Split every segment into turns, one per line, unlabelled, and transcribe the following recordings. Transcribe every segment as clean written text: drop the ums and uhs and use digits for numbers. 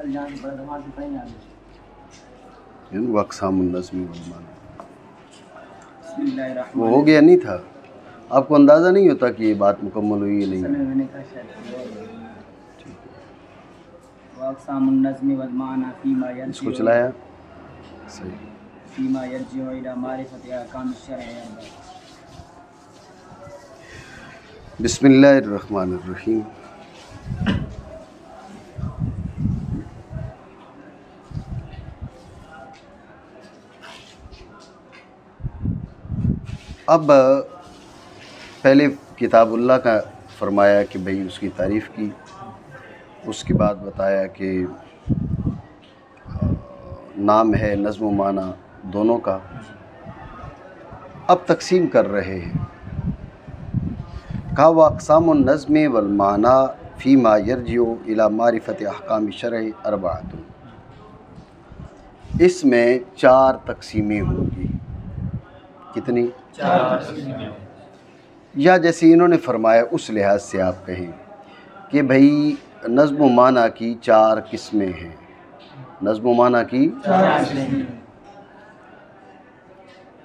وہ اقسام النظم والمعنی وہ ہو گیا نہیں تھا، آپ کو اندازہ نہیں ہوتا کہ یہ بات مکمل ہوئی ہے نہیں؟
واقسام النظم والمعنی فيما
اس کو
يرجع
چلایا صحیح.
فيما يرجع الى معرفة احکام الشرع.
بسم اللہ الرحمن الرحیم. اب پہلے کتاب اللہ کا فرمایا کہ بھئی اس کی تعریف کی، اس کے بعد بتایا کہ نام ہے نظم و معنی دونوں کا. اب تقسیم کر رہے ہیں. کہا واقسام النظم والمعنی فیما یرجع الی معرفت احکام شرع اربعۃ. اس میں 4 تقسیمیں ہوں گی. کتنی؟
4 تقسیمیں.
یا جیسے انہوں نے فرمایا اس لحاظ سے آپ کہیں کہ بھئی نظم و معنی کی 4 قسمیں ہیں. نظم و معنی کی
4 قسمیں.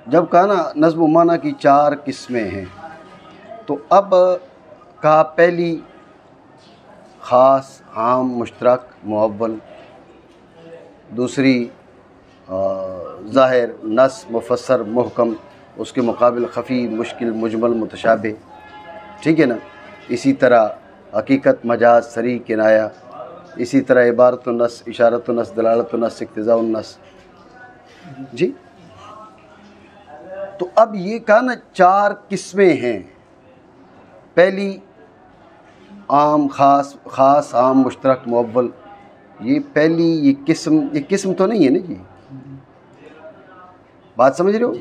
جب کہا نا نظم و معنی کی 4 قسمیں ہیں تو اب کہا پہلی خاص، عام، مشترک، مؤول. دوسری ظاہر، نص، مفسر، محکم. اس کے مقابل خفی، مشکل، مجمل، متشابہ. ٹھیک ہے نا. اسی طرح حقیقت، مجاز، صریح، کنایہ. اسی طرح عبارت النص، اشارت النص، دلالت النص، اقتضاء النص. جی تو اب یہ کہا نا 4 قسمیں ہیں. پہلی عام، خاص، خاص، عام، مشترک، مؤول. یہ پہلی یہ قسم تو نہیں ہے نا جی. بات سمجھ رہے ہو؟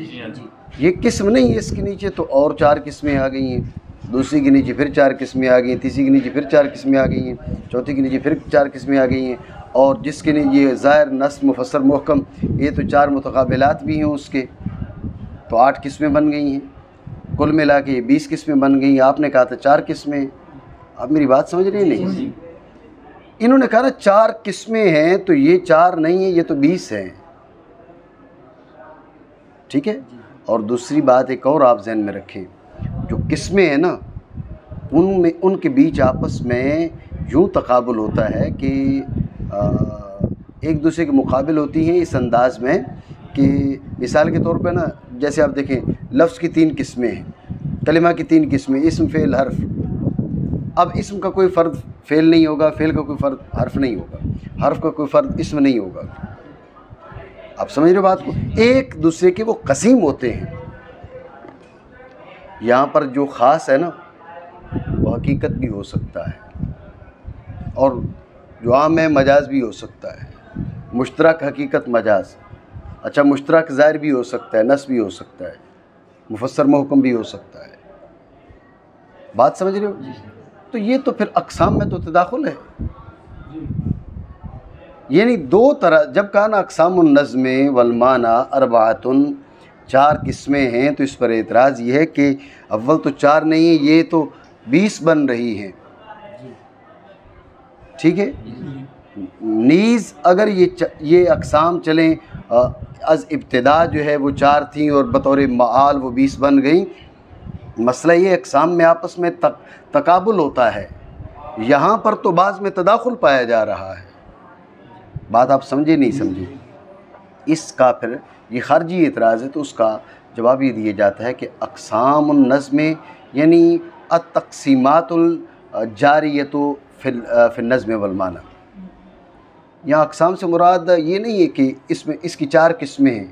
یہ قسم نہیں ہے. اس کے نیچے تو اور 4 قسمیں آ گئی ہیں. دوسری کے نیچے پھر 4 قسمیں آ گئی ہیں. تیسری کے نیچے پھر 4 قسمیں آ گئی ہیں. چوتھی کے نیچے پھر 4 قسمیں آ گئی ہیں. اور جس کے نیچے ظاہر، نص، مفسر، محکم، یہ تو 4 متقابلات بھی ہیں اس کے، تو 8 قسمیں بن گئی ہیں. کل ملا کے 20 قسمیں بن گئی ہیں. آپ نے کہا تھا 4 قسمیں. آپ میری بات سمجھ رہے ہیں نہیں؟ انہوں نے کہا نا 4 قسمیں ہیں تو یہ 4 نہیں ہیں، یہ تو 20 ہیں. ٹھیک ہے. اور دوسری بات ایک اور آپ ذہن میں رکھیں، جو قسمیں ہیں نا ان کے بیچ آپس میں یوں تقابل ہوتا ہے کہ ایک دوسرے کے مقابل ہوتی ہیں اس انداز میں کہ مثال کے طور پہ نا جیسے آپ دیکھیں لفظ کی 3 قسمیں ہیں، کلمہ کی 3 قسمیں، اسم، فعل، حرف. اب اسم کا کوئی فرد فعل نہیں ہوگا، فعل کا کوئی فرد حرف نہیں ہوگا، حرف کا کوئی فرد اسم نہیں ہوگا. آپ سمجھ رہے ہو بات کو؟ ایک دوسرے کے وہ قسیم ہوتے ہیں. یہاں پر جو خاص ہے نا وہ حقیقت بھی ہو سکتا ہے، اور جو عام ہے مجاز بھی ہو سکتا ہے. مشترک، حقیقت، مجاز. اچھا مشترک ظاہر بھی ہو سکتا ہے، نص بھی ہو سکتا ہے، مفسر، محکم بھی ہو سکتا ہے. بات سمجھ رہے ہو؟ تو یہ تو پھر اقسام میں تو تداخل ہے. یعنی 2 طرح جب کہا نا اقسام النظم والمعنی اربعۃ، 4 قسمیں ہیں، تو اس پر اعتراض یہ ہے کہ اول تو 4 نہیں ہیں، یہ تو 20 بن رہی ہیں. ٹھیک ہے. نیز اگر یہ اقسام چلیں از ابتدا جو ہے وہ 4 تھیں اور بطور معال وہ 20 بن گئیں. مسئلہ یہ اقسام میں آپس میں تقابل ہوتا ہے. یہاں پر تو بعض میں تداخل پایا جا رہا ہے. بات آپ سمجھے نہیں سمجھے؟ اس کا پھر یہ خارجی اعتراض ہے، تو اس کا جواب یہ دیا جاتا ہے کہ اقسام النظم یعنی التقسیمات الجاریۃ فی النظم والمعنی. یہاں اقسام سے مراد یہ نہیں ہے کہ اس کی 4 قسمیں ہیں.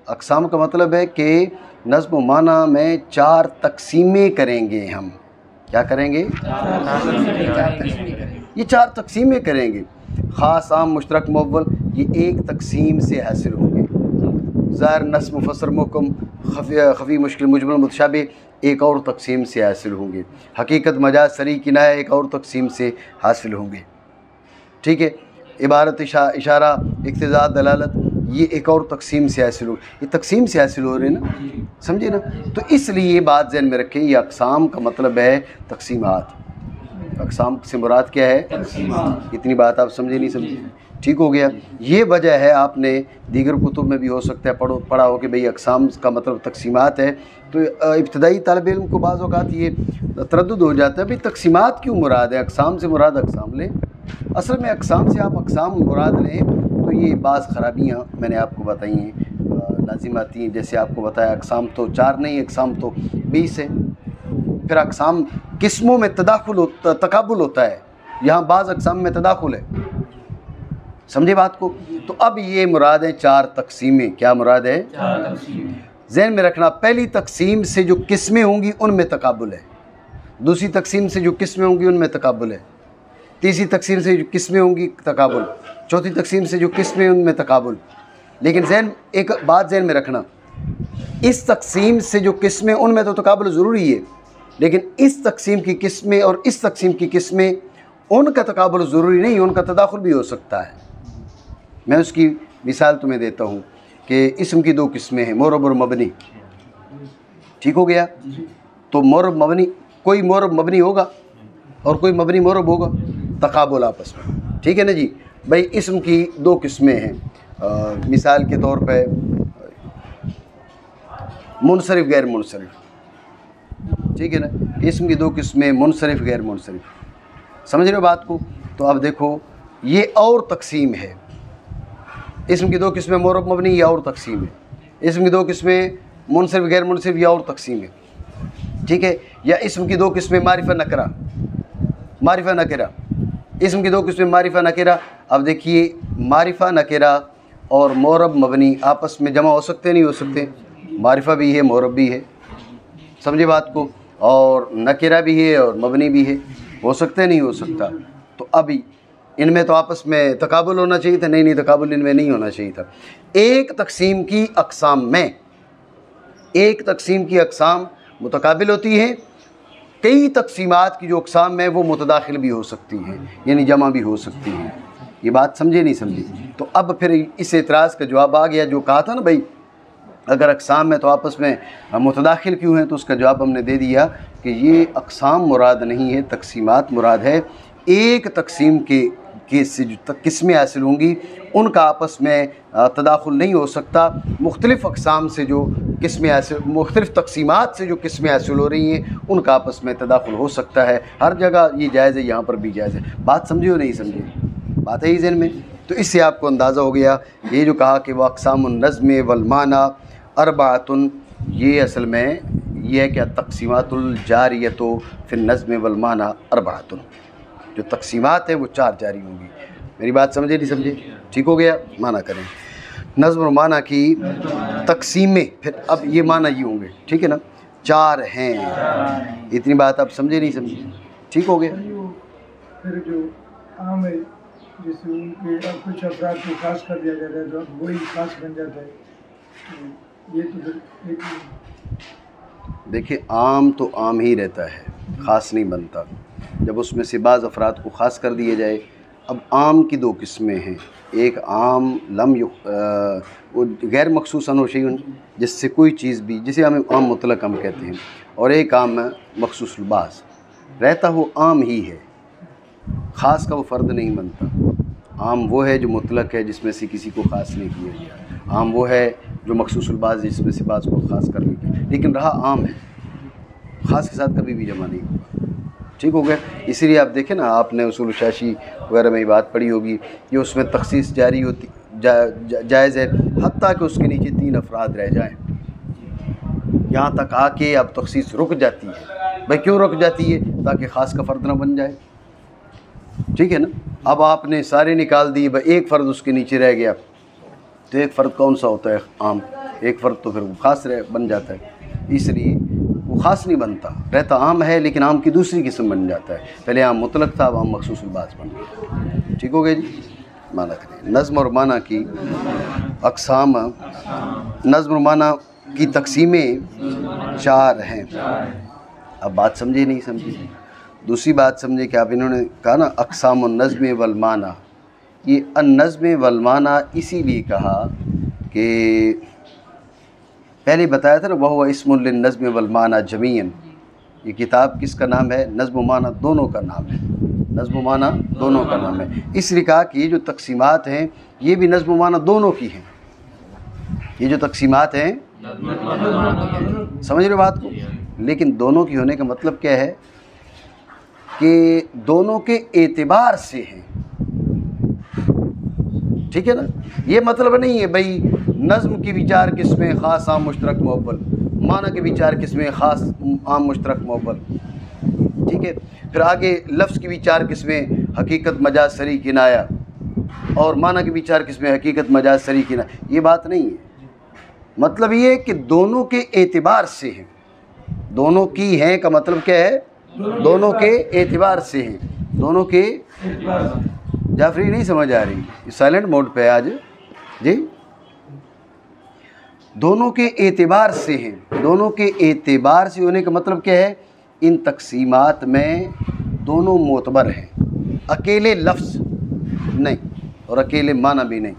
اقسام کا مطلب ہے کہ نظم و معنی میں 4 تقسیمیں کریں گے ہم. کیا کریں گے؟ 4 تقسیمیں. یہ 4 تقسیمیں کریں گے. خاص، عام، مشترک، مؤول یہ ایک تقسیم سے حاصل ہوں گے. ظاہر، نص، مفسر، محکم، خفی، مشکل، مجمل، متشابہ ایک اور تقسیم سے حاصل ہوں گے. حقیقت، مجاز، صریح، کنایہ ایک اور تقسیم سے حاصل ہوں گے. ٹھیک ہے. عبارت، اشارہ، اقتضاء، دلالت یہ ایک اور تقسیم سے حاصل ہو. یہ تقسیم سے حاصل ہو رہے ہیں نا، سمجھے نا. تو اس لیے یہ بات ذہن میں رکھیں، یہ اقسام کا مطلب ہے تقسیمات. اقسام سے مراد کیا ہے؟
تقسیمات۔
اتنی بات آپ سمجھے نہیں سمجھے؟ ٹھیک ہو گیا. یہ وجہ ہے، آپ نے دیگر کتب میں بھی ہو سکتا ہے پڑھا ہو کہ بھئی اقسام کا مطلب تقسیمات ہے. تو ابتدائی طالب علم کو بعض اوقات یہ تردد ہو جاتا ہے بھئی تقسیمات کیوں مراد ہے، اقسام سے مراد اقسام لیں. اصل میں اقسام سے آپ اقسام مراد لیں تو یہ بعض خرابیاں میں نے آپ کو بتائی ہیں لازم آتی ہیں. جیسے آپ کو بتایا اقسام تو 4 نہیں، اقسام تو 20 ہے. پھر اقسام قسموں میں تقابل ہوتا ہے، یہاں بعض اقسام میں تداخل ہے. سمجھے بات کو؟ تو اب یہ مراد ہے 4 تقسیمیں. کیا مراد ہے؟
4 تقسیم.
ذہن میں رکھنا، پہلی تقسیم سے جو قسمیں ہوں گی ان میں تقابل ہے، دوسری تقسیم سے جو قسمیں ہوں گی ان میں تقابل ہے، تیسری تقسیم سے جو قسمیں ہوں گی تقابل، چوتھی تقسیم سے جو قسمیں ان میں تقابل. لیکن ایک بات ذہن میں رکھنا، اس تقسیم سے جو قسمیں ان میں تو تقابل ضروری ہے، لیکن اس تقسیم کی قسمیں اور اس تقسیم کی قسمیں ان کا تقابل ضروری نہیں، ان کا تداخل بھی ہو سکتا ہے. میں اس کی مثال تمہیں دیتا ہوں کہ اسم کی 2 قسمیں ہیں، معرب اور مبنی. ٹھیک ہو گیا؟ تو معرب مبنی، کوئی معرب مبنی ہوگا اور کوئی مبنی معرب ہوگا، تقابل آپس میں. ٹھیک ہے نا جی؟ بھائی اسم کی 2 قسمیں ہیں، مثال کے طور پہ منصرف غیر منصرف. ٹھیک ہے نا؟ اسم کی 2 قسمیں منصرف غیر منصرف. سمجھ رہے ہو بات کو؟ تو اب دیکھو یہ اور تقسیم ہے. اسم کی 2 قسمیں معرب مبنی، یہ اور تقسیم ہے. اسم کی 2 قسمیں منصرف غیر منصرف، یہ اور تقسیم ہے. ٹھیک ہے؟ یا اسم کی 2 قسمیں معرفہ نکرہ، معرفہ نکرہ. اسم کی 2 قسمیں معرفہ نکرہ. اب دیکھیے معرفہ نکرہ اور معرب مبنی آپس میں جمع ہو سکتے نہیں ہو سکتے؟ معرفہ بھی ہے معرب بھی ہے. سمجھے بات کو؟ اور نکرہ بھی ہے اور مبنی بھی ہے. ہو سکتا ہے نہیں ہو سکتا؟ تو ابھی ان میں تو آپس میں تقابل ہونا چاہیے تھا. نہیں، تقابل ان میں نہیں ہونا چاہیے تھا. ایک تقسیم کی اقسام متقابل ہوتی ہیں. کئی تقسیمات کی جو اقسام ہیں وہ متداخل بھی ہو سکتی ہیں، یعنی جمع بھی ہو سکتی ہیں. یہ بات سمجھے نہیں سمجھے؟ تو اب پھر اس اعتراض کا جواب آ گیا جو کہا تھا نا بھائی اگر اقسام میں تو آپس میں متداخل کیوں ہیں، تو اس کا جواب ہم نے دے دیا کہ یہ اقسام مراد نہیں ہے، تقسیمات مراد ہے. ایک تقسیم کے سے جو قسمیں حاصل ہوں گی ان کا آپس میں تداخل نہیں ہو سکتا. مختلف اقسام سے جو قسمیں حاصل، مختلف تقسیمات سے جو قسمیں حاصل ہو رہی ہیں ان کا آپس میں تداخل ہو سکتا ہے. ہر جگہ یہ جائز ہے، یہاں پر بھی جائز ہے. بات سمجھے ہو نہیں سمجھے؟ بات ہے ہی ذہن میں. تو اس سے آپ کو اندازہ ہو گیا یہ جو کہا کہ وہ اقسام النظم والمعنی اربعۃ، یہ اصل میں یہ ہے کہ تقسیمات الجاریۃ فی النظم والمعنی اربعۃ، جو تقسیمات ہیں وہ 4 جاری ہوں گی. میری بات سمجھے نہیں سمجھے؟ ٹھیک ہو گیا؟ معنی کریں. نظم و معنی کی تقسیمیں، پھر اب یہ معنی یہ ہوں گے. ٹھیک ہے نا؟ 4 ہیں. اتنی بات آپ سمجھے نہیں سمجھے؟ ٹھیک ہو گیا؟
پھر جو عام ہے جیسے ان کے کچھ افراد کو خاص کر دیا جاتا ہے تو اب وہی خاص بن جاتا ہے. یہ تو پھر ایک
دیکھیں عام تو عام ہی رہتا ہے، خاص نہیں بنتا. جب اس میں سے بعض افراد کو خاص کر دیا جائے. اب عام کی 2 قسمیں ہیں، ایک عام غیر مخصوص و شیء، جس سے کوئی چیز بھی، جسے ہم عام مطلق ہم کہتے ہیں، اور ایک عام مخصوص الباس. رہتا وہ عام ہی ہے، خاص کا وہ فرد نہیں بنتا. عام وہ ہے جو مطلق ہے، جس میں سے کسی کو خاص نہیں کیا گیا. عام وہ ہے جو مخصوص الباس، جس میں سے بعض کو خاص کر لیا گیا، لیکن رہا عام ہے، خاص کے ساتھ کبھی بھی جمع نہیں ہوگا. ٹھیک ہو گیا؟ اسی لیے آپ دیکھیں نا، آپ نے اصول شاشی وغیرہ میں یہ بات پڑھی ہوگی کہ اس میں تخصیص جاری ہوتی جائز ہے، حتیٰ کہ اس کے نیچے 3 افراد رہ جائیں. یہاں تک آ کے اب تخصیص رک جاتی ہے. بھائی کیوں رک جاتی ہے؟ تاکہ خاص کا فرد نہ بن جائے. ٹھیک ہے نا؟ اب آپ نے سارے نکال دیے، بھائی ایک فرد اس کے نیچے رہ گیا، تو ایک فرد کون سا ہوتا ہے؟ عام. ایک فرد تو پھر وہ خاص بن جاتا ہے. اس لیے وہ خاص نہیں بنتا، رہتا عام ہے، لیکن عام کی دوسری قسم بن جاتا ہے. پہلے عام مطلق تھا، اب عام مخصوص الباس بن گیا. ٹھیک ہو گیا جی؟ معنی کریں. نظم اور معنی کی اقسام، نظم اور معنی کی تقسیمیں 4 ہیں. اب بات سمجھے نہیں سمجھے؟ دوسری بات سمجھے کہ آپ انہوں نے کہا نا اقسام النظم والمعنی. یہ النظم والمعنی اسی لیے کہا کہ پہلے بتایا تھا نا وَهُوَ اسْمٌ لِلنَّظْمِ وَالْمَعْنَى جَمِيعًا، یہ کتاب کس کا نام ہے؟ نظم و معنی دونوں کا نام ہے، نظم و معنی دونوں کا نام ہے۔ اس لیے کہا کہ یہ جو تقسیمات ہیں یہ بھی نظم و معنی دونوں کی ہیں، یہ جو تقسیمات ہیں سمجھ رہے بات کو؟ لیکن دونوں کی ہونے کا مطلب کیا ہے کہ دونوں کے اعتبار سے ہیں، ٹھیک ہے نا؟ یہ مطلب نہیں ہے بھائی نظم کی بھی 4 قسمیں، خاص عام مشترک مؤول، معنی کے بھی 4 قسمیں، خاص عام مشترک مؤول، ٹھیک ہے؟ پھر آگے لفظ کی بھی 4 قسمیں، حقیقت مجاز صریح کنایہ، اور معنی کی بھی 4 قسمیں، حقیقت مجاز صریح کنایہ۔ یہ بات نہیں ہے، مطلب یہ ہے کہ دونوں کے اعتبار سے ہیں، دونوں کی ہیں کا مطلب کیا ہے؟ دونوں کے اعتبار سے ہیں، دونوں کے جعفری نہیں سمجھ آ رہی، سائلنٹ موڈ پہ آج جی، دونوں کے اعتبار سے ہیں، دونوں کے اعتبار سے ہونے کا مطلب کیا ہے؟ ان تقسیمات میں دونوں معتبر ہیں، اکیلے لفظ نہیں اور اکیلے معنی بھی نہیں،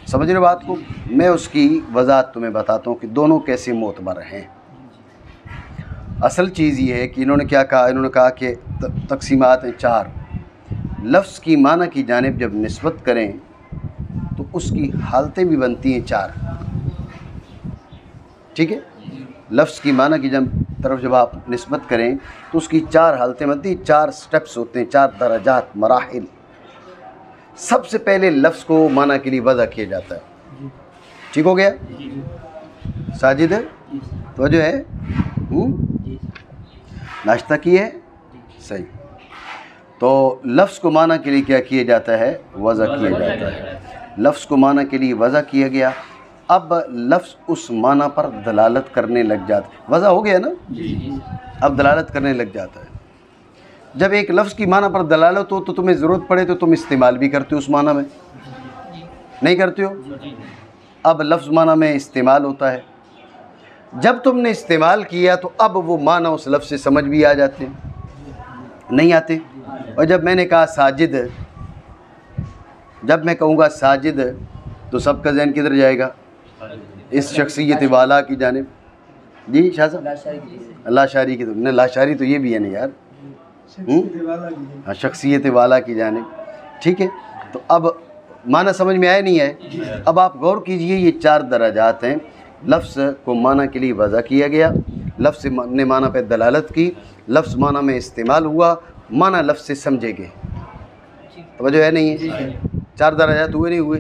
سمجھ رہے بات کو؟ میں اس کی وضاحت تمہیں بتاتا ہوں کہ دونوں کیسے معتبر ہیں۔ اصل چیز یہ ہے کہ انہوں نے کیا کہا؟ انہوں نے کہا کہ تقسیمات ہیں 4، لفظ کی معنی کی جانب جب نسبت کریں تو اس کی حالتیں بھی بنتی ہیں 4، ٹھیک ہے؟ لفظ کی معنی کی طرف جب آپ نسبت کریں تو اس کی 4 حالتیں بنتی ہیں، 4 سٹیپس ہوتے ہیں، 4 درجات، مراحل۔ سب سے پہلے لفظ کو معنی کے لیے وضع کیا جاتا ہے، ٹھیک ہو گیا؟ ساجد توجہ ہے؟ ناشتہ کی ہے؟ صحیح۔ تو لفظ کو معنی کے لیے کیا کیا جاتا ہے؟ وضع کیا جاتا ہے۔ لفظ کو معنی کے لیے وضع کیا گیا، اب لفظ اس معنی پر دلالت کرنے لگ جاتا ہے، وضع ہو گیا نا؟ اب دلالت کرنے لگ جاتا ہے۔ جب ایک لفظ کی معنی پر دلالت ہو تو تمہیں ضرورت پڑے تو تم استعمال بھی کرتے ہو اس معنی میں، نہیں کرتے ہو؟ اب لفظ معنی میں استعمال ہوتا ہے، جب تم نے استعمال کیا تو اب وہ معنی اس لفظ سے سمجھ بھی آ جاتے ہیں، نہیں آتے؟ اور جب میں نے کہا ساجد، جب میں کہوں گا ساجد تو سب کا ذہن کدھر جائے گا؟ اس شخصیت والا کی جانب۔ جی شاہ صاحب، اللہ شاری کی تو نہیں، لا شاری تو یہ بھی ہے نا یار، ہاں شخصیت والا کی جانب، ٹھیک ہے؟ تو اب معنی سمجھ میں آیا نہیں ہے؟ اب آپ غور کیجئے، یہ 4 درجات ہیں۔ لفظ کو معنی کے لیے وضع کیا گیا، لفظ نے معنی پہ دلالت کی، لفظ معنی میں استعمال ہوا، معنی لفظ سے سمجھے گئے، توجہ ہے نہیں ہے؟ 4 درجات ہوئے نہیں ہوئے؟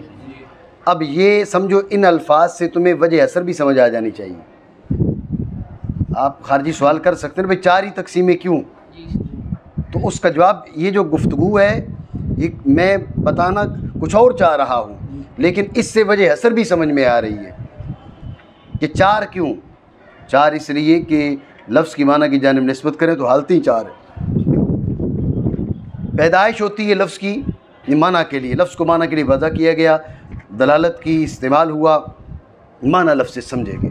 اب یہ سمجھو ان الفاظ سے تمہیں وجہ اثر بھی سمجھ آ جانی چاہیے۔ آپ خارجی سوال کر سکتے ہیں بھئی 4 ہی تقسیمیں کیوں؟ تو اس کا جواب یہ جو گفتگو ہے یہ میں بتانا کچھ اور چاہ رہا ہوں، لیکن اس سے وجہ اثر بھی سمجھ میں آ رہی ہے کہ 4 کیوں؟ 4 اس لیے کہ لفظ کی معنی کی جانب نسبت کریں تو حالتیں 4 ہیں۔ پیدائش ہوتی ہے لفظ کی معنی کے لیے، لفظ کو معنی کے لیے وضع کیا گیا، دلالت کی، استعمال ہوا، معنی لفظ سے سمجھے گئے،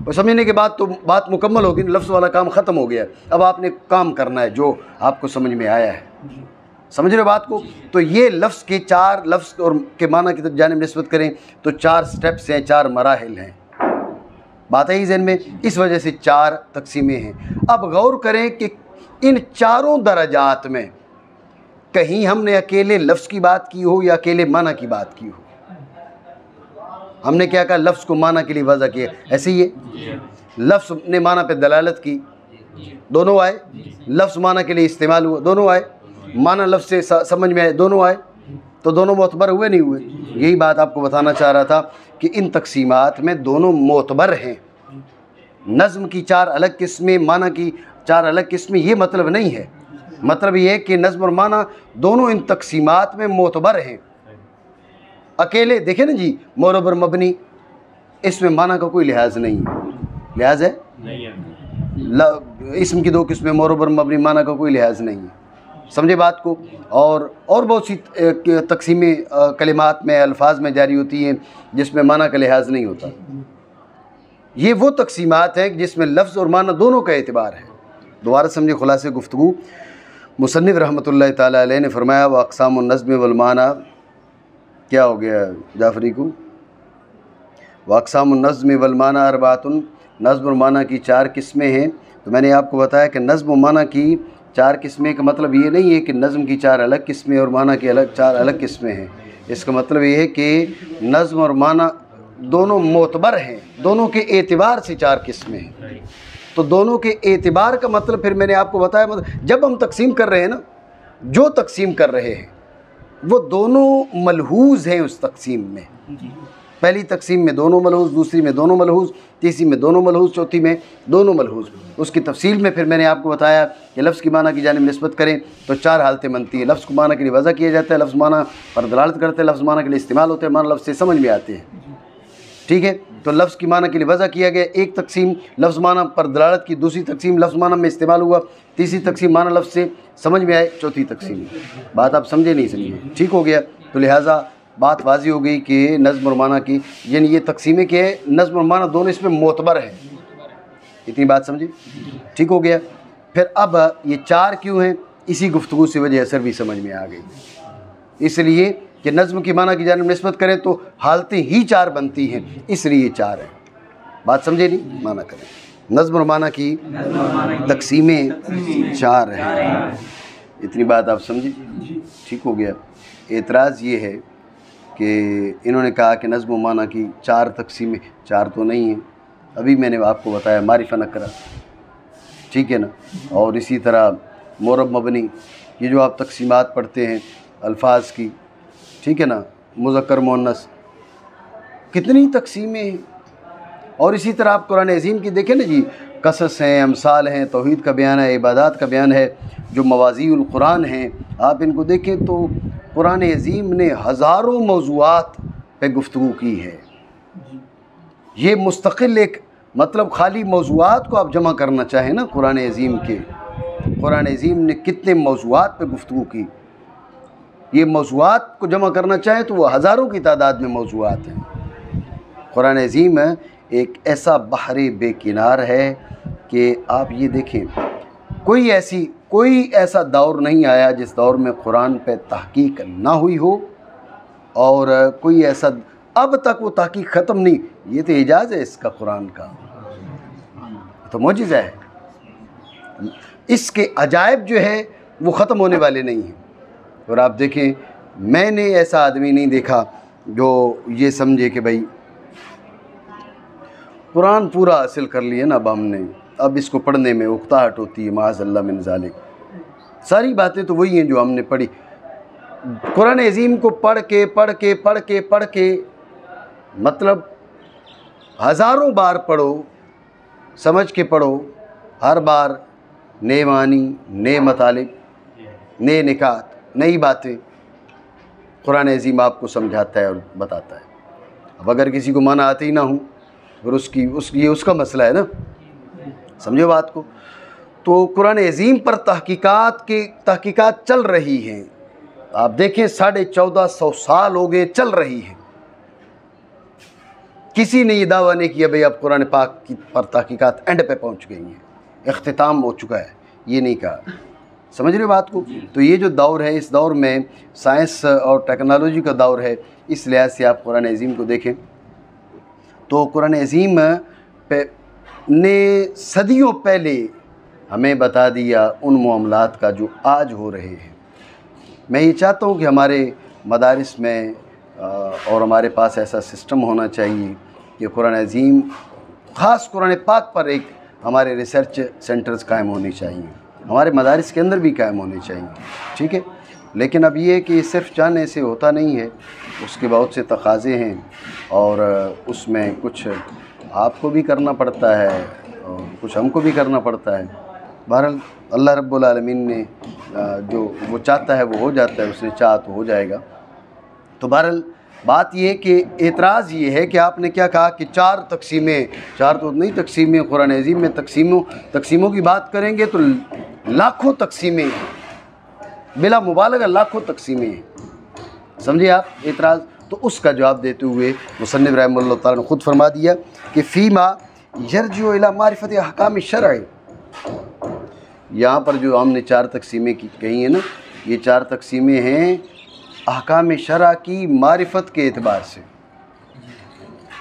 اور سمجھنے کے بعد تو بات مکمل ہوگی، لفظ والا کام ختم ہو گیا، اب آپ نے کام کرنا ہے جو آپ کو سمجھ میں آیا ہے، سمجھ رہے بات کو؟ تو یہ لفظ کے 4 لفظ اور کے معنی کی جانب نسبت کریں تو 4 سٹیپس ہیں، 4 مراحل ہیں، بات ہے ذہن میں؟ اس وجہ سے 4 تقسیمیں ہیں۔ اب غور کریں کہ ان 4 درجات میں کہیں ہم نے اکیلے لفظ کی بات کی ہو یا اکیلے معنی کی بات کی ہو؟ ہم نے کیا کہا؟ لفظ کو معنی کے لیے وضع کیا، ایسے ہی ہے؟ لفظ نے معنی پہ دلالت کی، دونوں آئے، لفظ معنی کے لیے استعمال ہوا، دونوں آئے، معنی لفظ سے سمجھ میں آئے، دونوں آئے، تو دونوں معتبر ہوئے نہیں ہوئے؟ یہی بات آپ کو بتانا چاہ رہا تھا کہ ان تقسیمات میں دونوں معتبر ہیں۔ نظم کی 4 الگ قسمیں، معنی کی 4 الگ قسمیں، یہ مطلب نہیں ہے، مطلب یہ ہے کہ نظم اور معنی دونوں ان تقسیمات میں معتبر ہیں۔ اکیلے دیکھیں نا جی، معرب اور مبنی، اس میں معنی کا کوئی لحاظ نہیں ہے، لحاظ ہے؟ اسم کی 2 قسمیں، معرب اور مبنی، معنی کا کوئی لحاظ نہیں ہے، سمجھے بات کو؟ اور بہت سی تقسیمیں کلمات میں، الفاظ میں جاری ہوتی ہیں جس میں معنی کا لحاظ نہیں ہوتا۔ یہ وہ تقسیمات ہیں جس میں لفظ اور معنی دونوں کا اعتبار ہے۔ دوبارہ سمجھے خلاصہ گفتگو، مصنف رحمۃ اللہ تعالیٰ علیہ نے فرمایا وَأَقْسَامُ النَّظْمِ وَالْمَعْنَى، کیا ہو گیا جعفری کو؟ وَأَقْسَامُ النَّظْمِ وَالْمَعْنَى أَرْبَعَةٌ، نظم اور معنی کی 4 قسمیں ہیں، تو میں نے آپ کو بتایا کہ نظم و معنی کی 4 قسمیں کا مطلب یہ نہیں ہے کہ نظم کی 4 الگ قسمیں اور معنی کی 4 الگ قسمیں ہیں. اس کا مطلب یہ ہے کہ نظم اور معنی دونوں معتبر ہیں، دونوں کے اعتبار سے 4 قسمیں ہیں. تو دونوں کے اعتبار کا مطلب پھر میں نے آپ کو بتایا، مطلب جب ہم تقسیم کر رہے ہیں نا، جو تقسیم کر رہے ہیں وہ دونوں ملحوظ ہیں اس تقسیم میں. پہلی تقسیم میں دونوں ملحوظ، دوسری میں دونوں ملحوظ، تیسری میں دونوں ملحوظ، چوتھی میں دونوں ملحوظ. اس کی تفصیل میں پھر میں نے آپ کو بتایا کہ لفظ کی معنی کی جانب نسبت کریں تو 4 حالتیں بنتی ہیں. لفظ کو معنی کے لیے وضع کیا جاتا ہے، لفظ معنی پر دلالت کرتے ہیں، لفظ معنی کے لیے استعمال ہوتے ہیں، معنی لفظ سے سمجھ میں آتے ہیں. ٹھیک ہے، تو لفظ کی معنی کے لیے وضع کیا گیا ایک تقسیم، لفظ معنی پر دلالت کی دوسری تقسیم، لفظ معنی میں استعمال ہوا تیسری تقسیم، معنی لفظ سے سمجھ میں آئے چوتھی تقسیم. بات آپ سمجھے نہیں سمجھے؟ ٹھیک ہو گیا. تو لہٰذا بات واضح ہو گئی کہ نظم اور معنی کی یعنی یہ تقسیمیں کیا ہے، نظم اور معنی دونوں اس میں معتبر ہیں. اتنی بات سمجھے؟ ٹھیک ہو گیا. پھر اب یہ 4 کیوں ہیں، اسی گفتگو سے وجہ اثر بھی سمجھ میں آ گئی. اس لیے کہ نظم کی معنی کی جانب نسبت کریں تو حالتیں ہی 4 بنتی ہیں، اس لیے 4 ہیں. بات سمجھے نہیں؟ معنی کریں. نظم اور معنی کی تقسیمیں 4 ہیں. اتنی بات آپ سمجھے؟ ٹھیک ہو گیا. اعتراض یہ ہے کہ انہوں نے کہا کہ نظم و معنی کی 4 تقسیمیں، 4 تو نہیں ہیں. ابھی میں نے آپ کو بتایا معرفہ نکرہ، ٹھیک ہے نا، اور اسی طرح معرب مبنی، یہ جو آپ تقسیمات پڑھتے ہیں الفاظ کی، ٹھیک ہے نا، مذکر مؤنث، کتنی تقسیمیں ہیں. اور اسی طرح آپ قرآن عظیم کی دیکھیں نا جی، قصص ہیں، امثال ہیں، توحید کا بیان ہے، عبادات کا بیان ہے، جو موازی القرآن ہیں آپ ان کو دیکھیں تو قرآن عظیم نے ہزاروں موضوعات پہ گفتگو کی ہے. یہ مستقل ایک مطلب خالی موضوعات کو آپ جمع کرنا چاہیں نا قرآن عظیم کے، قرآن عظیم نے کتنے موضوعات پہ گفتگو کی، یہ موضوعات کو جمع کرنا چاہیں تو وہ ہزاروں کی تعداد میں موضوعات ہیں. قرآن عظیم ایک ایسا بحر بے کنار ہے کہ آپ یہ دیکھیں کوئی ایسا دور نہیں آیا جس دور میں قرآن پہ تحقیق نہ ہوئی ہو، اور کوئی ایسا اب تک وہ تحقیق ختم نہیں. یہ تو اعجاز ہے اس کا، قرآن کا تو معجزہ ہے. اس کے عجائب جو ہے وہ ختم ہونے والے نہیں ہیں. اور آپ دیکھیں میں نے ایسا آدمی نہیں دیکھا جو یہ سمجھے کہ بھائی قرآن پورا حاصل کر لیا نا اب ہم نے، اب اس کو پڑھنے میں اکتاہٹ ہوتی ہے، معاذ اللہ من ذالک. ساری باتیں تو وہی ہیں جو ہم نے پڑھی. قرآن عظیم کو پڑھ کے مطلب ہزاروں بار پڑھو، سمجھ کے پڑھو، ہر بار نئے معنی، نئے مطالب، نئے نکات، نئی باتیں قرآن عظیم آپ کو سمجھاتا ہے اور بتاتا ہے. اب اگر کسی کو معنی آتے ہی نہ ہوں پھر یہ اس کا مسئلہ ہے نا، سمجھو بات کو. تو قرآن عظیم پر تحقیقات چل رہی ہیں. آپ دیکھیں 1450 سال ہو گئے چل رہی ہیں. کسی نے یہ دعویٰ نہیں کیا بھئی اب قرآن پاک پر تحقیقات اینڈ پہ پہنچ گئی ہیں، اختتام ہو چکا ہے، یہ نہیں کہا. سمجھ رہے بات کو؟ تو یہ جو دور ہے، اس دور میں سائنس اور ٹیکنالوجی کا دور ہے. اس لحاظ سے آپ قرآن عظیم کو دیکھیں تو قرآن عظیم نے صدیوں پہلے ہمیں بتا دیا ان معاملات کا جو آج ہو رہے ہیں. میں یہ چاہتا ہوں کہ ہمارے مدارس میں اور ہمارے پاس ایسا سسٹم ہونا چاہیے کہ قرآن عظیم، خاص قرآن پاک پر ایک ہمارے ریسرچ سینٹرز قائم ہونے چاہیے، ہمارے مدارس کے اندر بھی قائم ہونے چاہیے. ٹھیک ہے، لیکن اب یہ ہے کہ صرف چاہنے سے ہوتا نہیں ہے، اس کے بہت سے تقاضے ہیں اور اس میں کچھ آپ کو بھی کرنا پڑتا ہے اور کچھ ہم کو بھی کرنا پڑتا ہے. بہرحال اللہ رب العالمین نے جو وہ چاہتا ہے وہ ہو جاتا ہے، اس نے چاہا تو ہو جائے گا. تو بہرحال بات یہ ہے کہ اعتراض یہ ہے کہ آپ نے کیا کہا کہ 4 تقسیمیں، 4 تو نہیں تقسیمیں قرآن عظیم میں، تقسیموں کی بات کریں گے تو لاکھوں تقسیمیں، بلا مبالغہ لاکھوں تقسیمیں ہیں. سمجھے آپ اعتراض؟ تو اس کا جواب دیتے ہوئے مصنف رحمہ اللہ تعالیٰ نے خود فرما دیا کہ فیما یرجع الی معرفت احکام الشرع. یہاں پر جو ہم نے 4 تقسیمیں کہی ہیں نا، یہ 4 تقسیمیں ہیں احکام شرع کی معرفت کے اعتبار سے،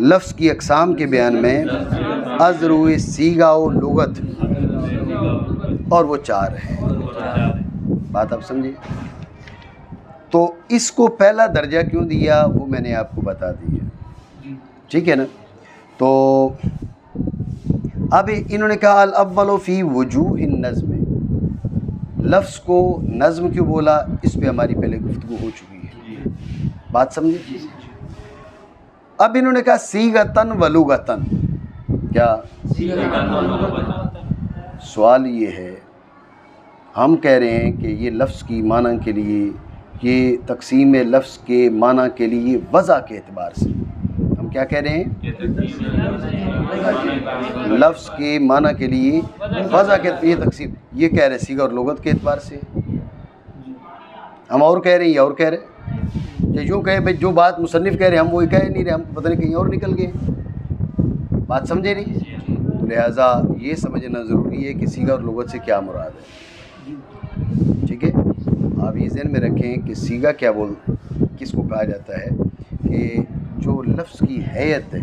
لفظ کی اقسام کے بیان میں از روئے سیغہ و لغت، اور وہ 4 ہیں۔ بات آپ سمجھے؟ تو اس کو پہلا درجہ کیوں دیا وہ میں نے آپ کو بتا دیا، ٹھیک ہے نا؟ تو اب انہوں نے کہا الاول فی وجوہ النظم، لفظ کو نظم کیوں بولا، اس پہ ہماری پہلے گفتگو ہو چکی ہے، بات سمجھے؟ اب انہوں نے کہا صیغۃً و لغۃً، کیا سوال یہ ہے، ہم کہہ رہے ہیں کہ یہ لفظ کی معنی کے لیے، یہ تقسیم لفظ کے معنی کے لیے وضع کے اعتبار سے ہم کیا کہہ رہے ہیں؟ لفظ کے معنی کے لیے وضع کے یہ تقسیم، یہ کہہ رہے ہیں صیغہ اور لغت کے اعتبار سے، ہم اور کہہ رہے ہیں یا اور کہہ رہے ہیں؟ کہ یوں کہے بھائی جو بات مصنف کہہ رہے ہیں ہم وہی کہہ نہیں رہے، ہم پتہ نہیں کہیں اور نکل گئے، بات سمجھے نہیں؟ تو لہٰذا یہ سمجھنا ضروری ہے کہ صیغہ اور لغت سے کیا مراد ہے، ٹھیک ہے؟ آپ یہ ذہن میں رکھیں کہ صیغہ کیا کس کو کہا جاتا ہے، کہ جو لفظ کی حیت ہے،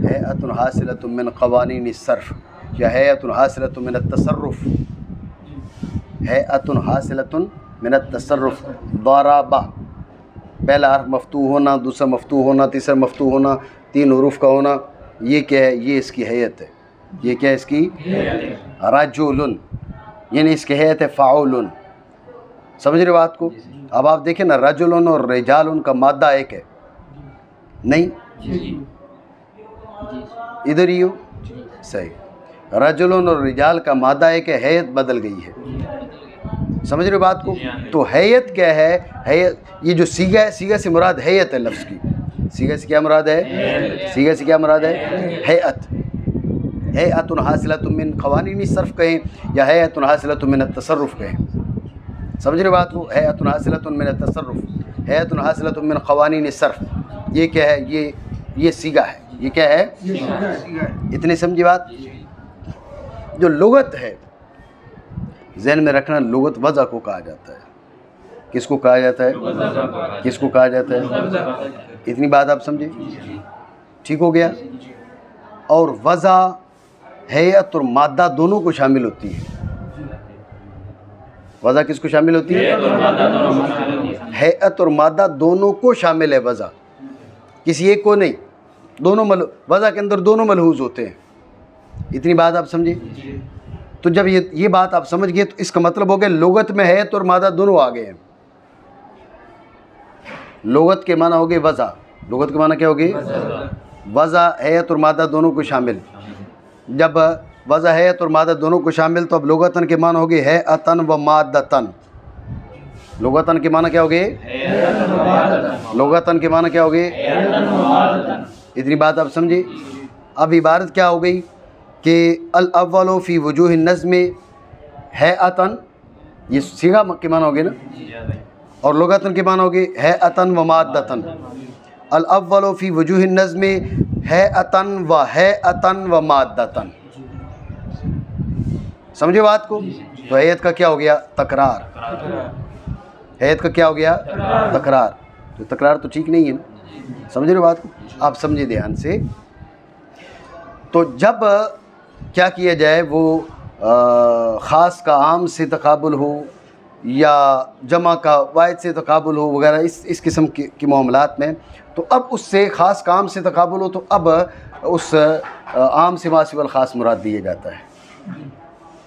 حیت حاصلۃ من قوانین الصرف یا حیت حاصلۃ من التصرف، حیت حاصلۃ من التصرف، ضربہ، پہلا حرف مفتوح ہونا، دوسرا مفتوح ہونا، تیسرا مفتوح ہونا، 3 حروف کا ہونا، یہ کیا ہے؟ یہ اس کی حیت ہے، یہ کیا ہے اس کی؟ رجل، یعنی اس کی حیت ہے فاعل، سمجھ رہے بات کو؟ اب آپ دیکھیں نا، رجل اور رجال کا مادہ ایک ہے نہیں؟ ادھر ہی ہو صحیح، رجل اور رجال کا مادہ ایک ہے، حیت بدل گئی ہے، سمجھ رہے بات کو؟ تو حیت کیا ہے؟ حیت، یہ جو صیغہ ہے، صیغہ سے مراد حیت ہے لفظ کی، صیغہ سے کیا مراد ہے؟ صیغہ سے کیا مراد ہے؟ حیت، حیت حاصلۃ من قوانین الصرف کہیں یا حیت حاصلۃ من التصرف کہیں، سمجھ رہے بات کو؟ حیت حاصلۃ من التصرف، حیت حاصلۃ من قوانین الصرف، یہ کیا ہے؟ یہ صیغہ ہے، یہ کیا ہے؟ اتنی سمجھی بات؟ جو لغت ہے، ذہن میں رکھنا، لغت وضع کو کہا جاتا ہے، کس کو کہا جاتا ہے؟ کس کو کہا جاتا ہے؟ اتنی بات آپ سمجھے؟ ٹھیک ہو گیا؟ اور وضع حیت اور مادہ دونوں کو شامل ہوتی ہے، وضع کس کو شامل ہوتی ہے؟ حیت اور مادہ دونوں کو شامل ہے وضع، کسی ایک کو نہیں، دونوں وضع کے اندر دونوں ملحوظ ہوتے ہیں، اتنی بات آپ سمجھے؟ تو جب یہ بات آپ سمجھ گئے تو اس کا مطلب ہو گیا لغت میں حیت اور مادہ دونوں آ گئے ہیں، لغت کے معنی ہو گئے وضع، لغت کے معنی کیا ہو گئے؟ وضع حیت اور مادہ دونوں کو شامل، جب وضع حیت اور مادہ دونوں کو شامل تو اب لغتاً کے معنی ہو گئے حیاتاً و مادتاً، لغتاً کے معنی کیا ہو گئے؟ لغتاً کے معنی کیا ہو گئے؟ اتنی بات آپ سمجھے؟ اب عبارت کیا ہو گئی کہ الاول فی وجوہ النظم حیاتاً، یہ صیغہ کے معنی ہو گئے نا، اور لغتاً کے معنی ہو گئے حیاتاً و مادتاً، الاول فی وجوہ النظم حیاتاً و مادتاً، سمجھے بات کو؟ تو حیت کا کیا ہو گیا؟ تکرار، حیت کا کیا ہو گیا؟ تکرار، تو تکرار تو ٹھیک نہیں ہے نا، سمجھ رہے بات کو؟ آپ سمجھے دھیان سے۔ تو جب کیا کیا جائے، وہ خاص کا عام سے تقابل ہو یا جمع کا واحد سے تقابل ہو وغیرہ اس قسم کے معاملات میں، تو اب اس سے خاص کا عام سے تقابل ہو تو اب اس عام سے ما سوی الخاص مراد دیا جاتا ہے،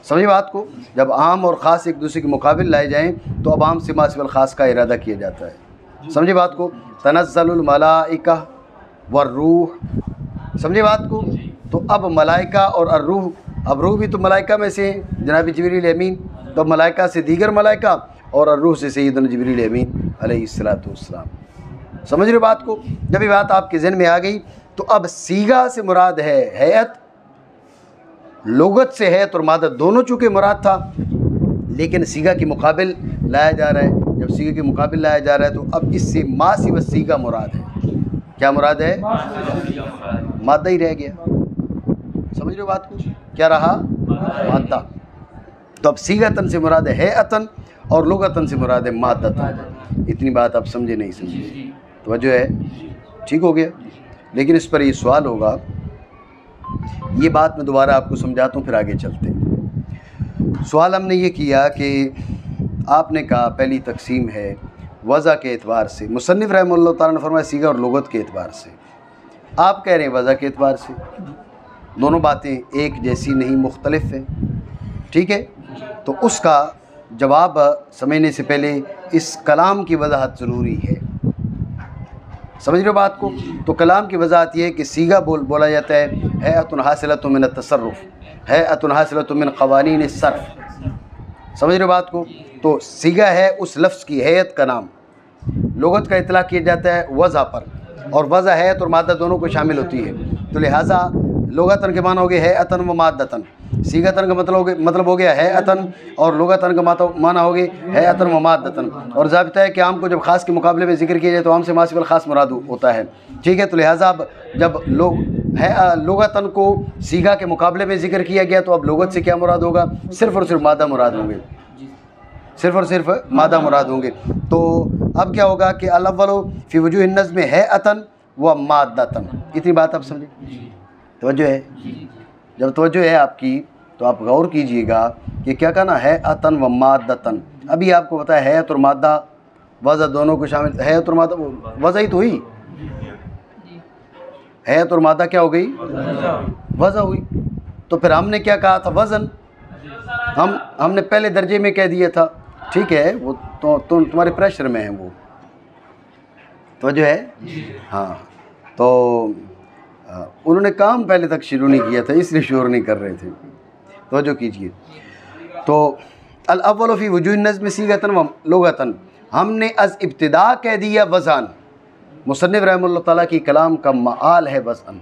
سمجھے بات کو؟ جب عام اور خاص ایک دوسرے کے مقابل لائے جائیں تو اب عام سے ما سوی الخاص کا ارادہ کیا جاتا ہے، سمجھے بات کو؟ تنزل الملائکہ والروح، سمجھے بات کو؟ تو اب ملائکہ اور الروح، اب روح بھی تو ملائکہ میں سے ہیں، جناب جبریل امین، تو ملائکہ سے دیگر ملائکہ اور الروح سے سیدنا جبریل امین علیہ السلام، سمجھ رہے بات کو؟ جب یہ بات آپ کے ذہن میں آ گئی تو اب صیغہ سے مراد ہے حیت، لغت سے حیت اور مادہ دونوں چونکہ مراد تھا، لیکن صیغہ کے مقابل لایا جا رہا ہے، جب صیغہ کے مقابل لایا جا رہا ہے تو اب اس سے ما سوی صیغہ مراد ہے، کیا مراد ہے؟ مادہ ہی رہ گیا، سمجھ رہے ہو بات کو؟ کیا رہا؟ مادہ، تو اب صیغتاً سے مراد ہے حیاتاً اور لغتاً سے مراد ہے مادتاً، اتنی بات آپ سمجھے نہیں سمجھے؟ توجہ ہے؟ ٹھیک ہو گیا؟ لیکن اس پر یہ سوال ہوگا، یہ بات میں دوبارہ آپ کو سمجھاتا ہوں پھر آگے چلتے ہیں۔ سوال ہم نے یہ کیا کہ آپ نے کہا پہلی تقسیم ہے وضع کے اعتبار سے، مصنف رحمہ اللہ تعالیٰ نے فرمایا صیغہ اور لغت کے اعتبار سے، آپ کہہ رہے ہیں وضع کے اعتبار سے۔ دونوں باتیں ایک جیسی نہیں، مختلف ہیں، ٹھیک ہے؟ تو اس کا جواب سمجھنے سے پہلے اس کلام کی وضاحت ضروری ہے، سمجھ رہے ہو بات کو؟ تو کلام کی وضاحت یہ ہے کہ صیغہ بولا جاتا ہے ہیئۃ حاصلۃ من التصرف، ہیئۃ حاصلۃ من قوانین الصرف، سمجھ رہے ہو بات کو؟ تو صیغہ ہے اس لفظ کی ہیئت کا نام، لغت کا اطلاق کیا جاتا ہے وضع پر، اور وضع ہیئت اور مادہ دونوں کو شامل ہوتی ہے، تو لہٰذا لغتاً کے معنی ہو گئے ہیئتاً و مادتاً، صیغتاً کا مطلب ہو گیا ہیئتاً، اور لغتاً کا معنی ہو گئے ہیئتاً و مادتاً، اور ضابطہ ہے کہ عام کو جب خاص کے مقابلے میں ذکر کیا جائے تو عام سے ماسب الخاص مراد ہوتا ہے، ٹھیک ہے؟ تو لہٰذا اب جب لغتاً کو صیغہ کے مقابلے میں ذکر کیا گیا تو اب لغت سے کیا مراد ہوگا؟ صرف اور صرف مادہ مراد ہوں گے، صرف اور صرف مادہ مراد ہوں گے۔ تو اب کیا ہوگا کہ الاول فی وجوہ النظم ہیئتاً و مادتاً، اتنی بات آپ سمجھیں؟ توجہ ہے؟ جب توجہ ہے آپ کی تو آپ غور کیجئے گا کہ کیا کہنا ہیئتاً و مادتاً، ابھی آپ کو بتایا ہیئت اور مادہ وضع دونوں کو شامل، ہیئت اور مادہ وضع ہی تو ہوئی، ہیئت اور مادہ کیا ہو گئی؟ وضع ہوئی۔ تو پھر ہم نے کیا کہا تھا؟ وزن، ہم نے پہلے درجے میں کہہ دیا تھا، ٹھیک ہے؟ وہ تو تمہارے پریشر میں ہیں وہ، توجہ ہے؟ ہاں، تو انہوں نے کام پہلے تک شروع نہیں کیا تھا اس لیے شور نہیں کر رہے تھے، توجہ کیجئے۔ تو الاول فی وجوہ النظم صیغۃ و لغۃ، ہم نے از ابتدا کہہ دیا وضعاً، مصنف رحمہ اللہ تعالیٰ کی کلام کا معال ہے وضعاً،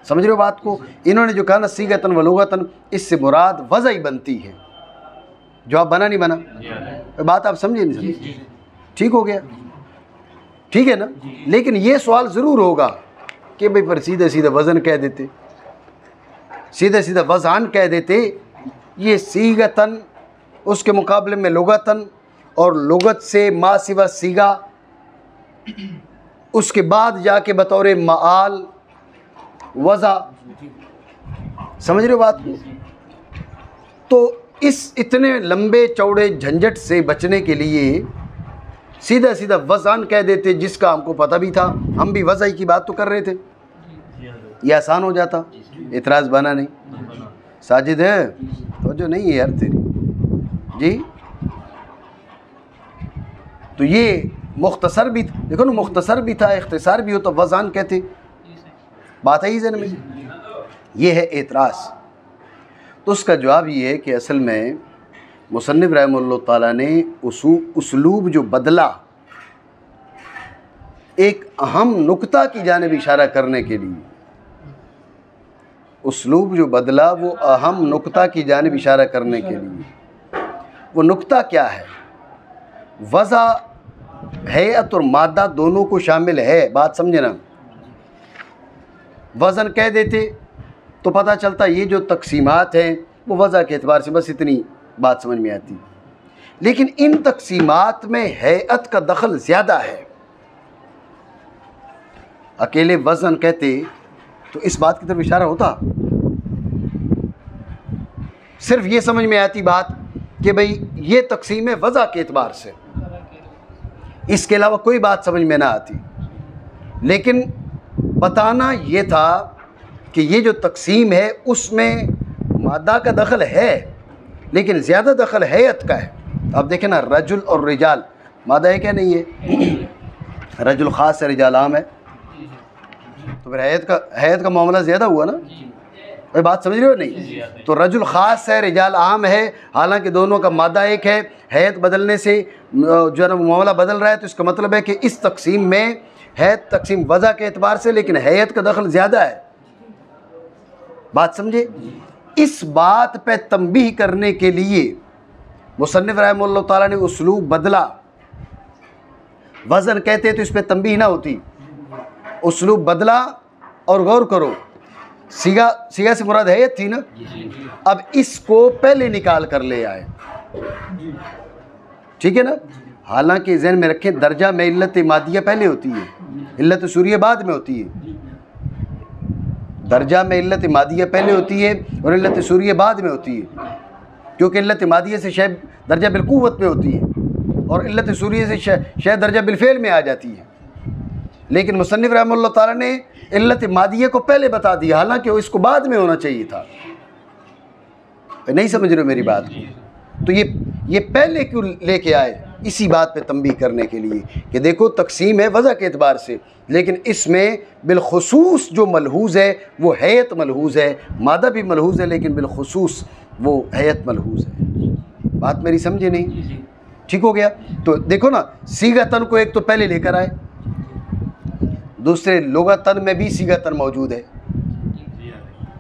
سمجھ رہے ہو بات کو؟ انہوں نے جو کہا نا صیغۃ و لغۃ، اس سے مراد وضع ہی بنتی ہے، جواب بنا نہیں بنا؟ بات آپ سمجھے نہیں سمجھے؟ ٹھیک ہو گیا، ٹھیک ہے نا؟ لیکن یہ سوال ضرور ہوگا کہ بھئی پر سیدھے سیدھے وزن کہہ دیتے، سیدھے سیدھے وضعاً کہہ دیتے، یہ صیغتاً اس کے مقابلے میں لغتاً، اور لغت سے ما سوا صیغہ، اس کے بعد جا کے بطور معال وضع، سمجھ رہے ہو بات کو؟ تو اس اتنے لمبے چوڑے جھنجٹ سے بچنے کے لیے سیدھا سیدھا وضعاً کہہ دیتے، جس کا ہم کو پتہ بھی تھا، ہم بھی وضع کی بات تو کر رہے تھے، یہ آسان ہو جاتا، اعتراض بنا نہیں؟ ساجد ہے تو جو نہیں ہے یار تیری جی، تو یہ مختصر بھی دیکھو نا، مختصر بھی تھا، اختصار بھی ہو تو وضعاً کہتے، بات ہے ذہن میں؟ یہ ہے اعتراض۔ تو اس کا جواب یہ ہے کہ اصل میں مصنف رحمہ اللہ تعالیٰ نے اسلوب جو بدلا، ایک اہم نکتہ کی جانب اشارہ کرنے کے لیے، اسلوب جو بدلا وہ اہم نکتہ کی جانب اشارہ کرنے کے لیے، وہ نکتہ کیا ہے؟ وضع ہیئت اور مادہ دونوں کو شامل ہے، بات سمجھے نا؟ وزن کہہ دیتے تو پتہ چلتا یہ جو تقسیمات ہیں وہ وضع کے اعتبار سے، بس اتنی بات سمجھ میں آتی، لیکن ان تقسیمات میں ہیئت کا دخل زیادہ ہے۔ اکیلے وزن کہتے تو اس بات کی طرف اشارہ ہوتا، صرف یہ سمجھ میں آتی بات کہ بھئی یہ تقسیم ہے وضع کے اعتبار سے، اس کے علاوہ کوئی بات سمجھ میں نہ آتی، لیکن بتانا یہ تھا کہ یہ جو تقسیم ہے اس میں مادہ کا دخل ہے، لیکن زیادہ دخل ہیئت کا ہے۔ اب دیکھیں نا، رجل اور رجال مادہ ہے کیا نہیں ہے؟ رجل خاص ہے، رجال عام ہے، تو پھر ہیئت کا معاملہ زیادہ ہوا نا؟ بھائی بات سمجھ رہے ہو نہیں؟ تو رجل خاص ہے، رجال عام ہے، حالانکہ دونوں کا مادہ ایک ہے، ہیئت بدلنے سے جو ہے نا معاملہ بدل رہا ہے، تو اس کا مطلب ہے کہ اس تقسیم میں ہیئت تقسیم وضع کے اعتبار سے، لیکن ہیئت کا دخل زیادہ ہے، بات سمجھے؟ اس بات پہ تنبیہ کرنے کے لیے مصنف رحمہ اللہ تعالیٰ نے اسلوب بدلا، وزن کہتے تو اس پہ تنبیہ نہ ہوتی، اسلوب بدلا، اور غور کرو صیغہ سے مراد ہیئت تھی نا، اب اس کو پہلے نکال کر لے آئے، ٹھیک ہے نا؟ حالانکہ ذہن میں رکھیں درجہ میں علت مادیہ پہلے ہوتی ہے، علت سوریہ بعد میں ہوتی ہے، درجہ میں علت مادیہ پہلے ہوتی ہے اور علت سوریہ بعد میں ہوتی ہے، کیونکہ علت مادیہ سے شے درجہ بالقوت میں ہوتی ہے اور علت سوریہ سے شے درجہ بالفعل میں آ جاتی ہے۔ لیکن مصنف رحمہ اللہ تعالیٰ نے علت مادیہ کو پہلے بتا دیا، حالانکہ اس کو بعد میں ہونا چاہیے تھا۔ نہیں سمجھ رہے ہو میری بات کو؟ تو یہ پہلے کیوں لے کے آئے؟ اسی بات پہ تنبیہ کرنے کے لیے کہ دیکھو تقسیم ہے وضع کے اعتبار سے، لیکن اس میں بالخصوص جو ملحوظ ہے وہ حیت ملحوظ ہے، مادہ بھی ملحوظ ہے لیکن بالخصوص وہ حیت ملحوظ ہے۔ بات میری سمجھے نہیں؟ ٹھیک ہو گیا؟ تو دیکھو نا، صیغتن کو ایک تو پہلے لے کر آئے، دوسرے لغتن میں بھی صیغتن موجود ہے،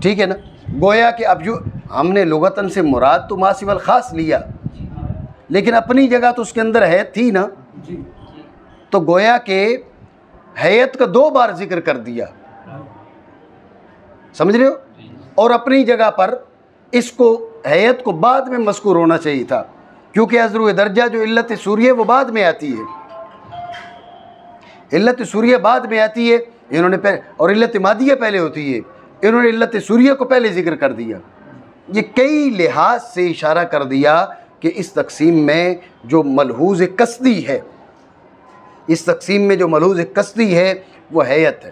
ٹھیک ہے نا؟ گویا کہ اب جو ہم نے لغتن سے مراد تو ما سوی الخاص لیا، لیکن اپنی جگہ تو اس کے اندر حیت تھی نا، تو گویا کہ حیت کا 2 بار ذکر کر دیا، سمجھ رہے ہو؟ اور اپنی جگہ پر اس کو حیت کو بعد میں مذکور ہونا چاہیے تھا، کیونکہ ازرو درجہ جو علت سوریہ وہ بعد میں آتی ہے، علت سوریہ بعد میں آتی ہے، انہوں نے اور علت مادیہ پہلے ہوتی ہے، انہوں نے علت سوریہ کو پہلے ذکر کر دیا۔ یہ کئی لحاظ سے اشارہ کر دیا کہ اس تقسیم میں جو ملحوظ قصدی ہے، اس تقسیم میں جو ملحوظ قصدی ہے وہ حیت ہے۔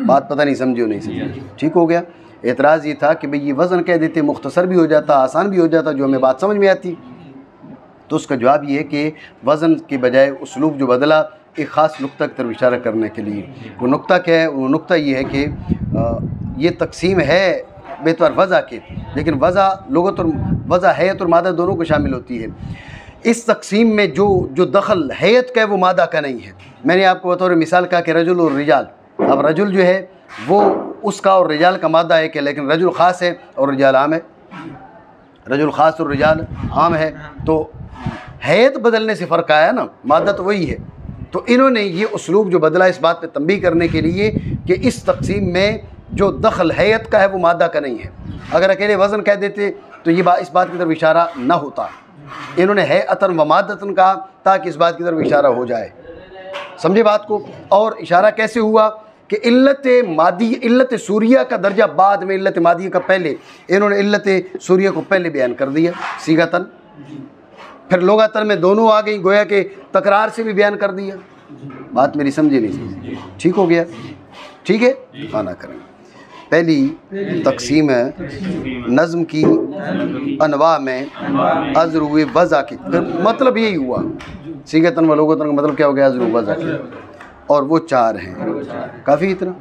بات پتہ نہیں سمجھو نہیں سمجھو؟ ٹھیک ہو گیا؟ اعتراض یہ تھا کہ بھئی یہ وزن کہہ دیتے، مختصر بھی ہو جاتا، آسان بھی ہو جاتا، جو ہمیں بات سمجھ میں آتی۔ تو اس کا جواب یہ ہے کہ وزن کے بجائے اسلوب جو بدلا ایک خاص نقطہ کی طرف اشارہ کرنے کے لیے۔ وہ نقطہ کیا ہے؟ وہ نقطہ یہ ہے کہ یہ تقسیم ہے بے طور وضع کے، لیکن وضع لغت اور وضع حیت اور مادہ دونوں کو شامل ہوتی ہے۔ اس تقسیم میں جو دخل حیت کا ہے وہ مادہ کا نہیں ہے۔ میں نے آپ کو بطور مثال کہا کہ رجل اور رجال، اب رجل جو ہے وہ اس کا اور رجال کا مادہ ہے کہ، لیکن رجل خاص ہے اور رجال عام ہے، رجل خاص اور رجال عام ہے، تو حیت بدلنے سے فرق آیا نا، مادہ تو وہی ہے۔ تو انہوں نے یہ اسلوب جو بدلا اس بات پہ تنبیہ کرنے کے لیے کہ اس تقسیم میں جو دخل حیت کا ہے وہ مادہ کا نہیں ہے۔ اگر اکیلے وزن کہہ دیتے تو یہ اس بات کی طرف اشارہ نہ ہوتا، انہوں نے حیاتن و مادتن کہا تاکہ اس بات کی طرف اشارہ ہو جائے۔ سمجھے بات کو؟ اور اشارہ کیسے ہوا کہ علت مادی، علت سوریہ کا درجہ بعد میں، علت مادیہ کا پہلے، انہوں نے علت سوریہ کو پہلے بیان کر دیا صیغتن، پھر لغتن میں دونوں آ گئی، گویا کہ تکرار سے بھی بیان کر دیا۔ بات میری سمجھے نہیں سمجھے؟ ٹھیک ہو گیا؟ ٹھیک ہے؟ آنا کریں۔ پہلی تقسیم ہے نظم کی انواع میں ازرو وضع کی، مطلب یہی ہوا صیغتن و لغتن کا مطلب کیا ہو گیا؟ ازرو وضع کی، اور وہ 4 ہیں، کافی اتنا۔